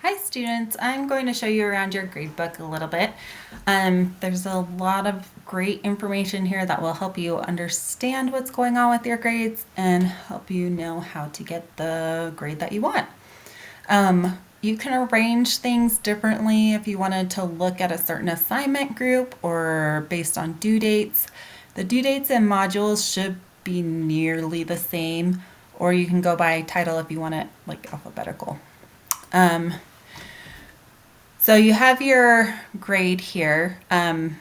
Hi students, I'm going to show you around your gradebook a little bit. There's a lot of great information here that will help you understand what's going on with your grades and help you know how to get the grade that you want. You can arrange things differently if you wanted to look at a certain assignment group or based on due dates. The due dates and modules should be nearly the same, or you can go by title if you want it like alphabetical. So you have your grade here. Since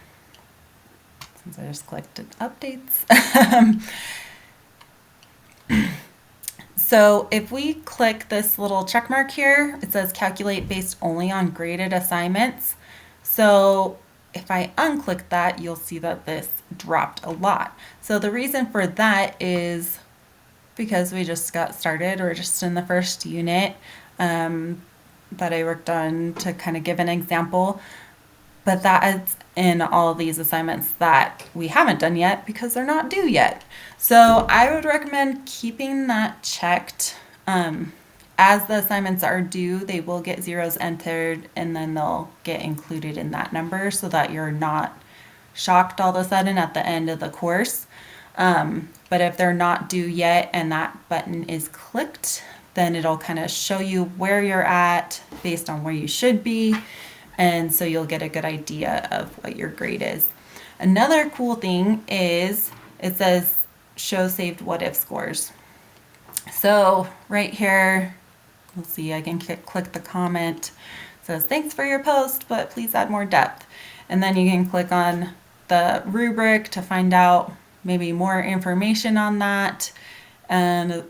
I just clicked updates. So if we click this little check mark here, it says calculate based only on graded assignments. So if I unclick that, you'll see that this dropped a lot. So the reason for that is because we just got started. We're just in the first unit that I worked on to kind of give an example. But that's in all of these assignments that we haven't done yet because they're not due yet. So I would recommend keeping that checked. As the assignments are due, they will get zeros entered and then they'll get included in that number so that you're not shocked all of a sudden at the end of the course. But if they're not due yet and that button is clicked, then it'll kind of show you where you're at based on where you should be. And so you'll get a good idea of what your grade is. Another cool thing is it says show saved what if scores. So right here, you'll see I can click the comment. It says thanks for your post, but please add more depth. And then you can click on the rubric to find out maybe more information on that. And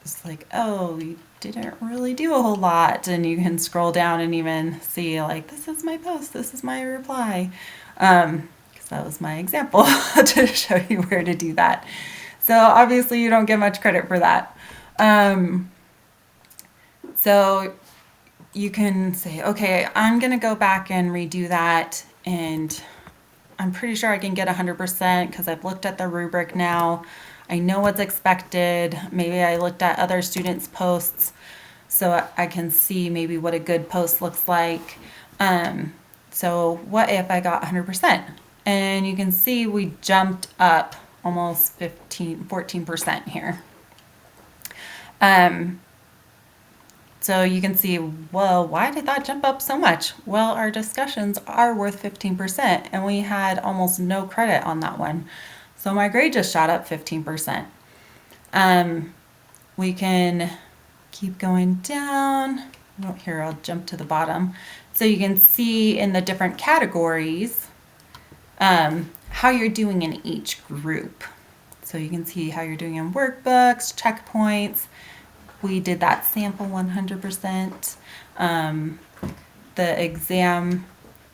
it's like, oh, you didn't really do a whole lot. And you can scroll down and even see like, this is my post, this is my reply. Because that was my example to show you where to do that. So obviously you don't get much credit for that. So you can say, okay, I'm gonna go back and redo that, and I'm pretty sure I can get 100% because I've looked at the rubric now. I know what's expected. Maybe I looked at other students' posts so I can see maybe what a good post looks like. So what if I got 100%? And you can see we jumped up almost 14% here. So you can see, well, why did that jump up so much? Well, our discussions are worth 15% and we had almost no credit on that one. So my grade just shot up 15%. We can keep going down. Oh, here, I'll jump to the bottom. So you can see in the different categories how you're doing in each group. So you can see how you're doing in workbooks, checkpoints. We did that sample 100%. The exam,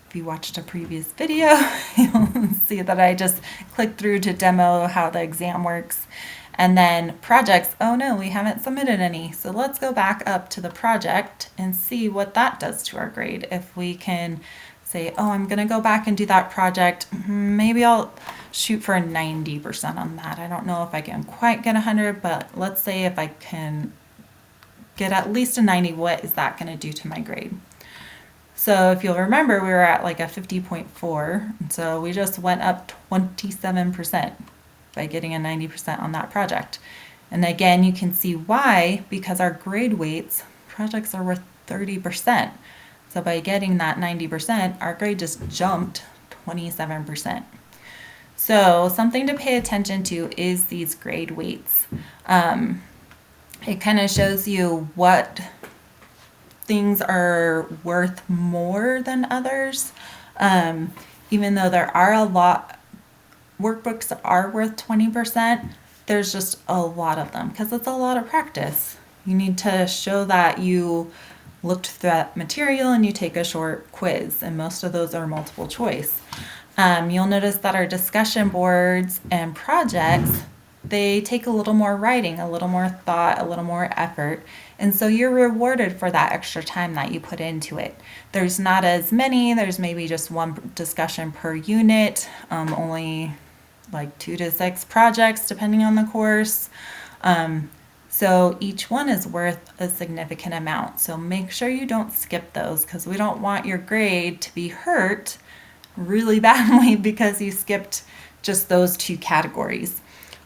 if you watched a previous video, you'll see that I just clicked through to demo how the exam works. And then projects, oh no, we haven't submitted any. So let's go back up to the project and see what that does to our grade. If we can say, oh, I'm gonna go back and do that project, maybe I'll shoot for a 90% on that. I don't know if I can quite get 100, but let's say if I can get at least a 90, what is that going to do to my grade? So if you'll remember, we were at like a 50.4, and so we just went up 27% by getting a 90% on that project. And again, you can see why, because our grade weights, projects are worth 30%. So by getting that 90%, our grade just jumped 27%. So something to pay attention to is these grade weights. It kind of shows you what things are worth more than others. Even though there are a lot, workbooks are worth 20%, there's just a lot of them because it's a lot of practice. You need to show that you looked through that material and you take a short quiz, and most of those are multiple choice. You'll notice that our discussion boards and projects, they take a little more writing, a little more thought, a little more effort. And so you're rewarded for that extra time that you put into it. There's not as many, there's maybe just one discussion per unit, only like 2 to 6 projects depending on the course. So each one is worth a significant amount. So make sure you don't skip those, because we don't want your grade to be hurt really badly because you skipped just those two categories.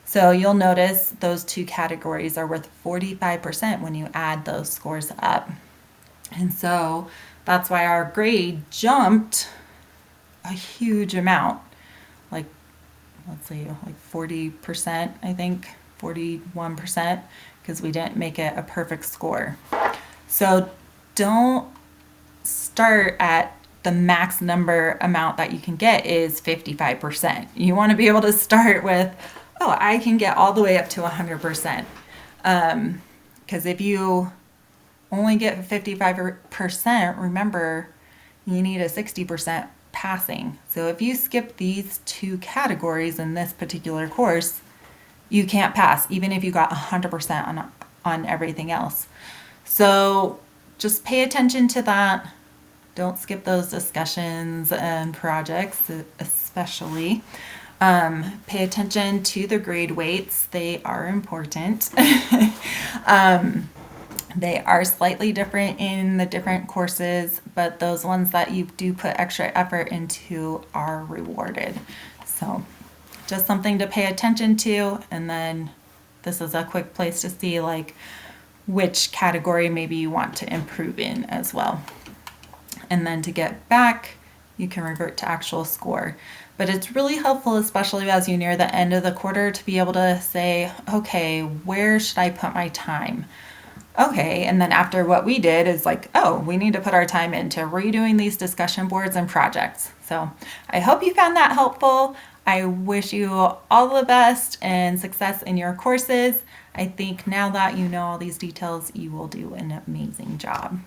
So you'll notice those two categories are worth 45% when you add those scores up. And so that's why our grade jumped a huge amount, like, let's see, like 40%, I think, 41%, because we didn't make it a perfect score. So don't start at the max number amount that you can get is 55%. You want to be able to start with, oh, I can get all the way up to 100%. Because if you only get 55%, remember, you need a 60% passing. So if you skip these two categories in this particular course, you can't pass, even if you got 100% on everything else. So just pay attention to that. Don't skip those discussions and projects, especially. Pay attention to the grade weights. They are important. They are slightly different in the different courses, but those ones that you do put extra effort into are rewarded. So just something to pay attention to. And then this is a quick place to see like which category maybe you want to improve in as well. And then to get back, you can revert to actual score. But it's really helpful, especially as you near the end of the quarter, to be able to say, okay, where should I put my time? Okay, and then after what we did is like, oh, we need to put our time into redoing these discussion boards and projects. So I hope you found that helpful. I wish you all the best and success in your courses. I think now that you know all these details, you will do an amazing job.